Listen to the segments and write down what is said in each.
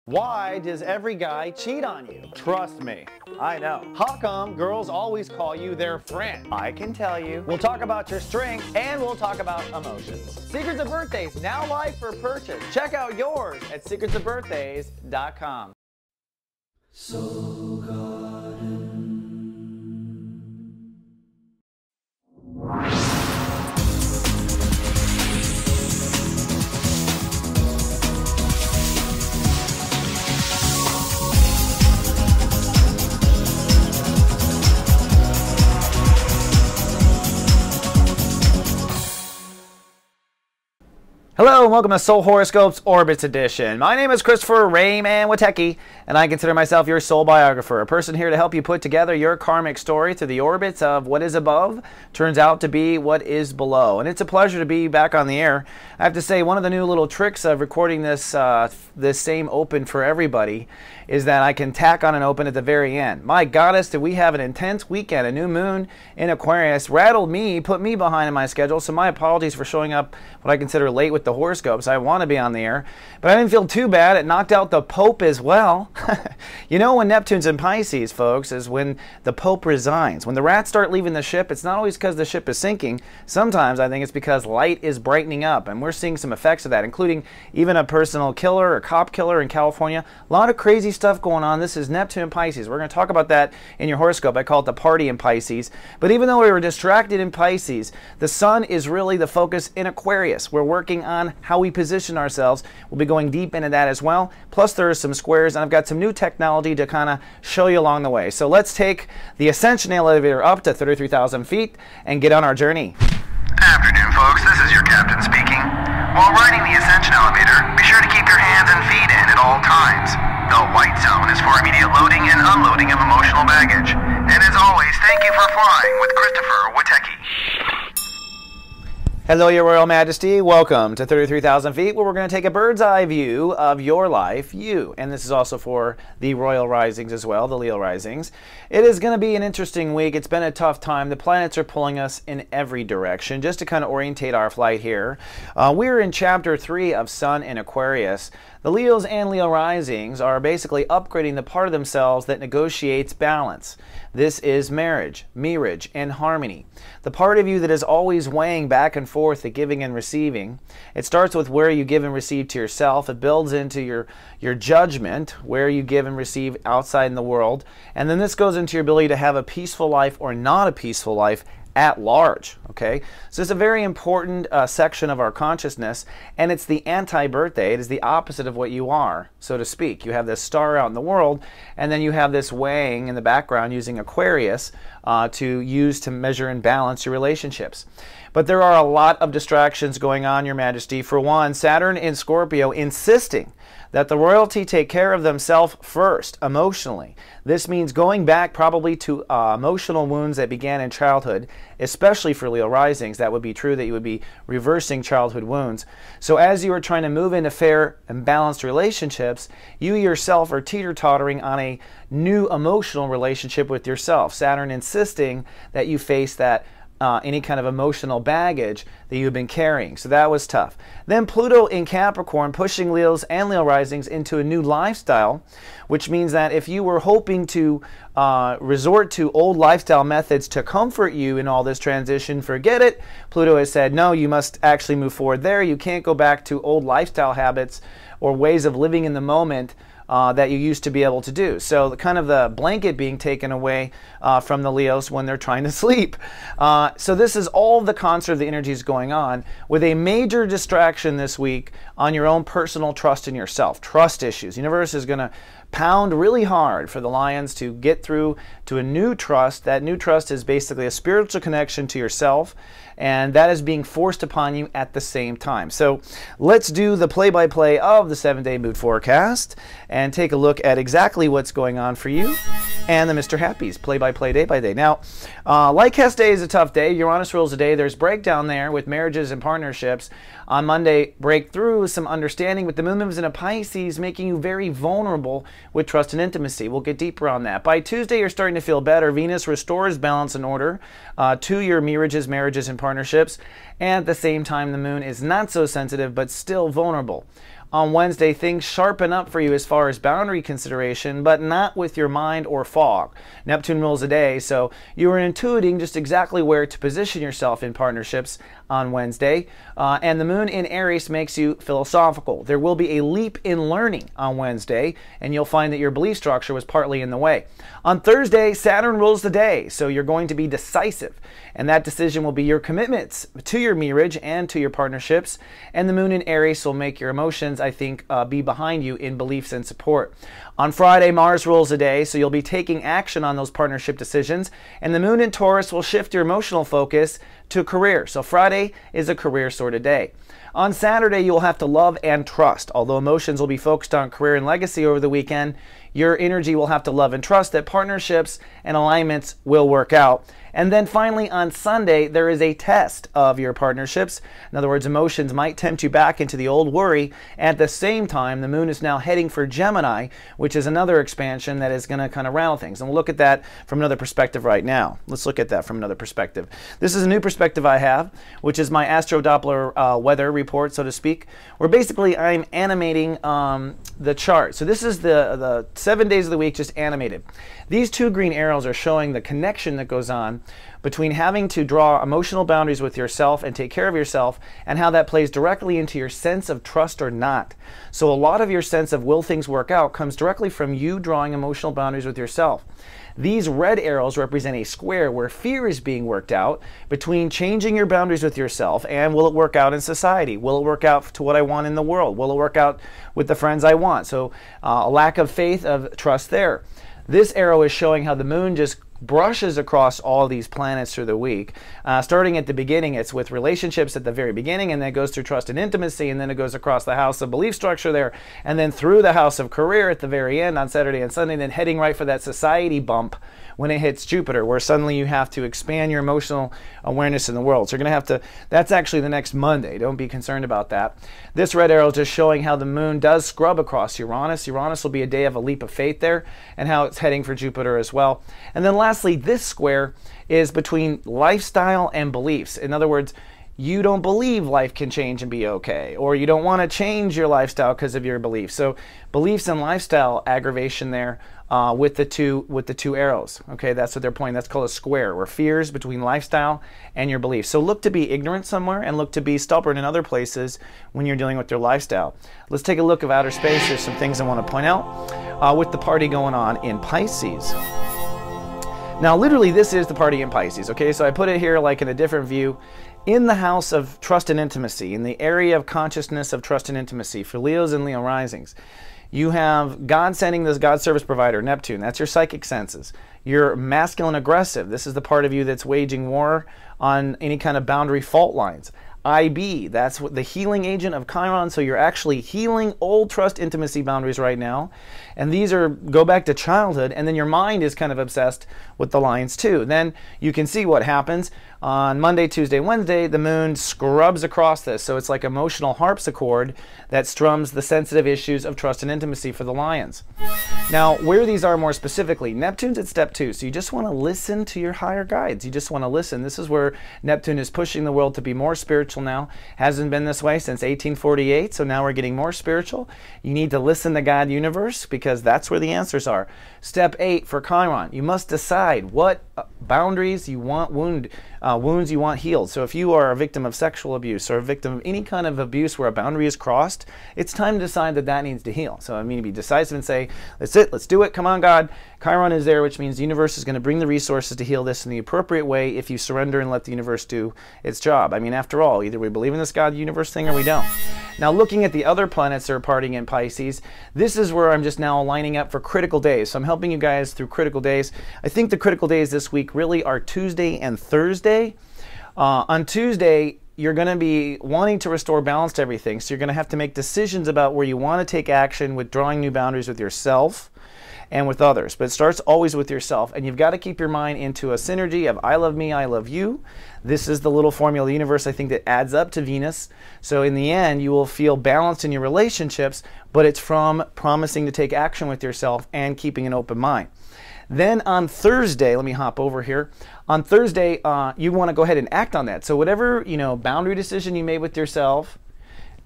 Why does every guy cheat on you? Trust me, I know. How come girls always call you their friend? I can tell you. We'll talk about your strengths and we'll talk about emotions. Secrets of Birthdays, now live for purchase. Check out yours at secretsofbirthdays.com. Soul Garden. Hello and welcome to Soul Horoscopes Orbits Edition. My name is Christopher Rayman Witecki, and I consider myself your soul biographer, a person here to help you put together your karmic story through the orbits of what is above turns out to be what is below. And it's a pleasure to be back on the air. I have to say, one of the new little tricks of recording this same open for everybody is that I can tack on an open at the very end. My goddess, did we have an intense weekend. A new moon in Aquarius rattled me, put me behind in my schedule, so my apologies for showing up what I consider late with the horoscopes. I want to be on the air, but I didn't feel too bad. It knocked out the Pope as well. You know, when Neptune's in Pisces, folks, is when the Pope resigns. When the rats start leaving the ship, it's not always because the ship is sinking. Sometimes I think it's because light is brightening up, and we're seeing some effects of that, including even a personal killer or cop killer in California. A lot of crazy stuff going on. This is Neptune in Pisces. We're going to talk about that in your horoscope. I call it the party in Pisces. But even though we were distracted in Pisces, the sun is really the focus in Aquarius. We're working on how we position ourselves. We'll be going deep into that as well. Plus there are some squares, and I've got some new technology to kind of show you along the way. So let's take the Ascension elevator up to 33,000 feet and get on our journey. Afternoon, folks. This is your captain speaking. While riding the Ascension elevator, be sure to keep your hands and feet in at all times. The white zone is for immediate loading and unloading of emotional baggage. And as always, thank you for flying with Christopher Witecki. Hello, Your Royal Majesty. Welcome to 33,000 feet, where we're going to take a bird's eye view of your life, you. And this is also for the Royal Risings as well, the Leo Risings. It is going to be an interesting week. It's been a tough time. The planets are pulling us in every direction. Just to kind of orientate our flight here, we're in Chapter 3 of Sun in Aquarius. The Leos and Leo Risings are basically upgrading the part of themselves that negotiates balance. This is marriage, and harmony. The part of you that is always weighing back and forth the giving and receiving. It starts with where you give and receive to yourself. It builds into your judgment, where you give and receive outside in the world. And then this goes into your ability to have a peaceful life or not a peaceful life at large. Okay, so it's a very important section of our consciousness, and it's the anti-birthday. It is the opposite of what you are, so to speak. You have this star out in the world, and then you have this weighing in the background using Aquarius to use to measure and balance your relationships. But there are a lot of distractions going on, Your Majesty. For one, Saturn in Scorpio insisting that the royalty take care of themselves first, emotionally. This means going back probably to emotional wounds that began in childhood, especially for Leo Risings. That would be true, that you would be reversing childhood wounds. So as you are trying to move into fair and balanced relationships, you yourself are teeter-tottering on a new emotional relationship with yourself. Saturn insisting that you face that any kind of emotional baggage that you've been carrying. So that was tough. Then Pluto in Capricorn pushing Leos and Leo Risings into a new lifestyle, which means that if you were hoping to resort to old lifestyle methods to comfort you in all this transition, forget it. Pluto has said, no, you must actually move forward there. You can't go back to old lifestyle habits or ways of living in the moment that you used to be able to do. So kind of the blanket being taken away from the Leos when they're trying to sleep. So this is all the concert of the energies going on, with a major distraction this week on your own personal trust in yourself. Trust issues. The universe is going to pound really hard for the Lions to get through to a new trust. That new trust is basically a spiritual connection to yourself, and that is being forced upon you at the same time. So let's do the play-by-play of the 7-day mood forecast and take a look at exactly what's going on for you and the Mr. Happy's play-by-play day by day. Now, like Hess Day is a tough day. Uranus rules a day. There's breakdown there with marriages and partnerships. On Monday, breakthrough, some understanding with the moon moves into Pisces, making you very vulnerable with trust and intimacy. We'll get deeper on that. By Tuesday, you're starting to feel better. Venus restores balance and order to your marriages, and partnerships. And at the same time, the moon is not so sensitive, but still vulnerable. On Wednesday, things sharpen up for you as far as boundary consideration, but not with your mind or fog. Neptune rules the day, so you are intuiting just exactly where to position yourself in partnerships on Wednesday. And the moon in Aries makes you philosophical. There will be a leap in learning on Wednesday, and you'll find that your belief structure was partly in the way. On Thursday, Saturn rules the day, so you're going to be decisive. And that decision will be your commitments to your marriage and to your partnerships. And the moon in Aries will make your emotions, I think, be behind you in beliefs and support. On Friday, Mars rules the day, so you'll be taking action on those partnership decisions. And the moon in Taurus will shift your emotional focus to career. So Friday is a career sort of day. On Saturday, you'll have to love and trust. Although emotions will be focused on career and legacy over the weekend, your energy will have to love and trust that partnerships and alignments will work out. And then finally on Sunday, there is a test of your partnerships. In other words, emotions might tempt you back into the old worry. At the same time, the moon is now heading for Gemini, which is another expansion that is going to kind of rattle things. And we'll look at that from another perspective right now. Let's look at that from another perspective. This is a new perspective I have, which is my Astro Doppler weather report, so to speak, where basically I'm animating the chart. So this is the 7 days of the week just animated. These two green arrows are showing the connection that goes on between having to draw emotional boundaries with yourself and take care of yourself, and how that plays directly into your sense of trust or not. So a lot of your sense of will things work out comes directly from you drawing emotional boundaries with yourself. These red arrows represent a square where fear is being worked out between changing your boundaries with yourself and will it work out in society? Will it work out to what I want in the world? Will it work out with the friends I want? So a lack of faith, of trust there. This arrow is showing how the moon just brushes across all these planets through the week. Starting at the beginning, it's with relationships at the very beginning, and then it goes through trust and intimacy, and then it goes across the house of belief structure there, and then through the house of career at the very end on Saturday and Sunday, then heading right for that society bump when it hits Jupiter, where suddenly you have to expand your emotional awareness in the world. So you're going to have to, that's actually the next Monday. Don't be concerned about that. This red arrow is just showing how the moon does scrub across Uranus. Uranus will be a day of a leap of faith there, and how it's heading for Jupiter as well. And then lastly, this square is between lifestyle and beliefs. In other words, you don't believe life can change and be okay, or you don't want to change your lifestyle because of your beliefs. So beliefs and lifestyle aggravation there with the two arrows. Okay, that's what they're pointing. That's called a square, where fears between lifestyle and your beliefs. So look to be ignorant somewhere and look to be stubborn in other places when you're dealing with your lifestyle. Let's take a look of outer space. There's some things I want to point out with the party going on in Pisces. Now, literally, this is the party in Pisces, okay? So I put it here like in a different view. In the house of trust and intimacy, in the area of consciousness of trust and intimacy, for Leos and Leo risings, you have God sending this God service provider, Neptune. That's your psychic senses. You're masculine aggressive. This is the part of you that's waging war on any kind of boundary fault lines. IB, that's what the healing agent of Chiron, so you're actually healing old trust intimacy boundaries right now. And these go back to childhood, and then your mind is kind of obsessed with the lines too. Then you can see what happens. On Monday, Tuesday, Wednesday, the moon scrubs across this. So it's like emotional harpsichord that strums the sensitive issues of trust and intimacy for the lions. Now, where these are more specifically, Neptune's at step 2. So you just want to listen to your higher guides. You just want to listen. This is where Neptune is pushing the world to be more spiritual now. Hasn't been this way since 1848. So now we're getting more spiritual. You need to listen to God universe, because that's where the answers are. Step 8 for Chiron. You must decide what boundaries you want wounds you want healed. So if you are a victim of sexual abuse or a victim of any kind of abuse where a boundary is crossed, it's time to decide that that needs to heal. So I mean, to be decisive and say, that's it, let's do it, come on God. Chiron is there, which means the universe is going to bring the resources to heal this in the appropriate way if you surrender and let the universe do its job. I mean, after all, either we believe in this God universe thing or we don't. Now, looking at the other planets that are partying in Pisces, this is where I'm just now lining up for critical days. So I'm helping you guys through critical days. I think the critical days this week really are Tuesday and Thursday. On Tuesday, you're going to be wanting to restore balance to everything. So you're going to have to make decisions about where you want to take action with drawing new boundaries with yourself and with others. But it starts always with yourself. And you've got to keep your mind into a synergy of I love me, I love you. This is the little formula of the universe, I think, that adds up to Venus. So in the end, you will feel balanced in your relationships, but it's from promising to take action with yourself and keeping an open mind. Then on Thursday, let me hop over here. On Thursday, you want to go ahead and act on that. So whatever, boundary decision you made with yourself,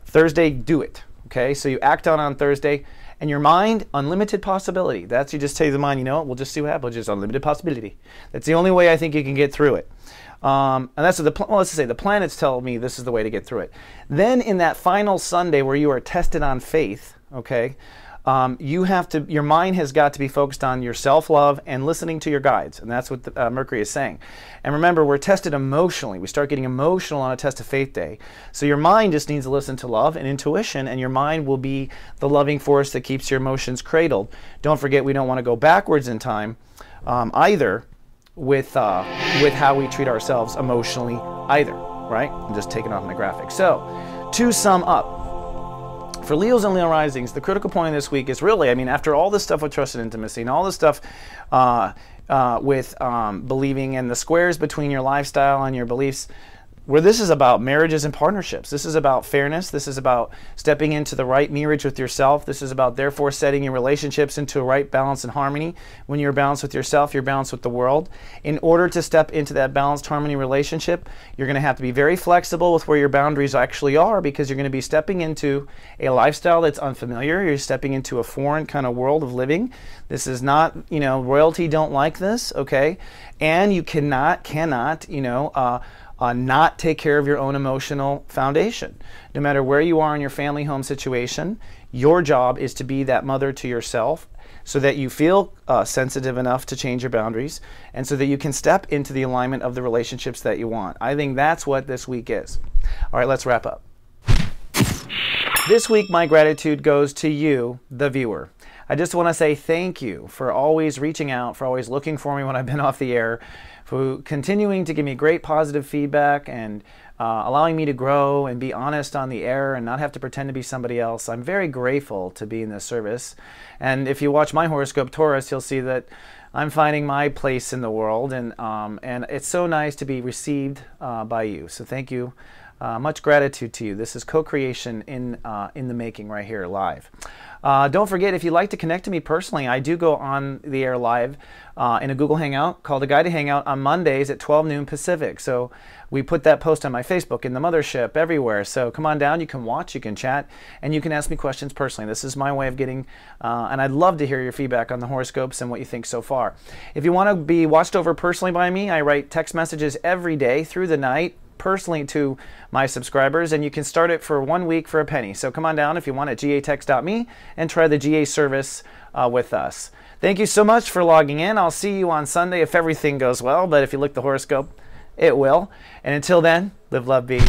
Thursday, do it. Okay, so you act on Thursday, and your mind, unlimited possibility. That's, you just tell the mind, you know what, we'll just see what happens, just unlimited possibility. That's the only way I think you can get through it. And that's what let's just say the planets tell me this is the way to get through it. Then in that final Sunday where you are tested on faith, okay, your mind has got to be focused on your self-love and listening to your guides. And that's what Mercury is saying. And remember, we're tested emotionally. We start getting emotional on a test of faith day. So your mind just needs to listen to love and intuition, and your mind will be the loving force that keeps your emotions cradled. Don't forget, we don't want to go backwards in time either with how we treat ourselves emotionally either, right? I'm just taking off my graphic. So to sum up, for Leos and Leo risings, the critical point this week is really, I mean, after all this stuff with trust and intimacy and all this stuff with believing in the squares between your lifestyle and your beliefs, where this is about marriages and partnerships. This is about fairness. This is about stepping into the right marriage with yourself. This is about, therefore, setting your relationships into a right balance and harmony. When you're balanced with yourself, you're balanced with the world. In order to step into that balanced harmony relationship, you're going to have to be very flexible with where your boundaries actually are, because you're going to be stepping into a lifestyle that's unfamiliar. You're stepping into a foreign kind of world of living. This is not, you know, royalty don't like this, okay? And you cannot, you know, not take care of your own emotional foundation. No matter where you are in your family home situation, your job is to be that mother to yourself so that you feel sensitive enough to change your boundaries and so that you can step into the alignment of the relationships that you want. I think that's what this week is. All right, let's wrap up. This week, my gratitude goes to you, the viewer. I just want to say thank you for always reaching out, for always looking for me when I've been off the air, for continuing to give me great positive feedback and allowing me to grow and be honest on the air and not have to pretend to be somebody else. I'm very grateful to be in this service. And if you watch my horoscope, Taurus, you'll see that I'm finding my place in the world, and it's so nice to be received by you. So thank you. Much gratitude to you. This is co-creation in the making right here live. Don't forget, if you'd like to connect to me personally, I do go on the air live in a Google Hangout called A Guided Hangout on Mondays at 12 noon Pacific. So we put that post on my Facebook, in the mothership, everywhere. So come on down, you can watch, you can chat, and you can ask me questions personally. This is my way of getting, and I'd love to hear your feedback on the horoscopes and what you think so far. If you want to be watched over personally by me, I write text messages every day through the night, personally to my subscribers, and you can start it for 1 week for a penny. So come on down if you want at gatext.me and try the GA service with us. Thank you so much for logging in. I'll see you on Sunday if everything goes well, but if you look at the horoscope, it will. And until then, live, love, be.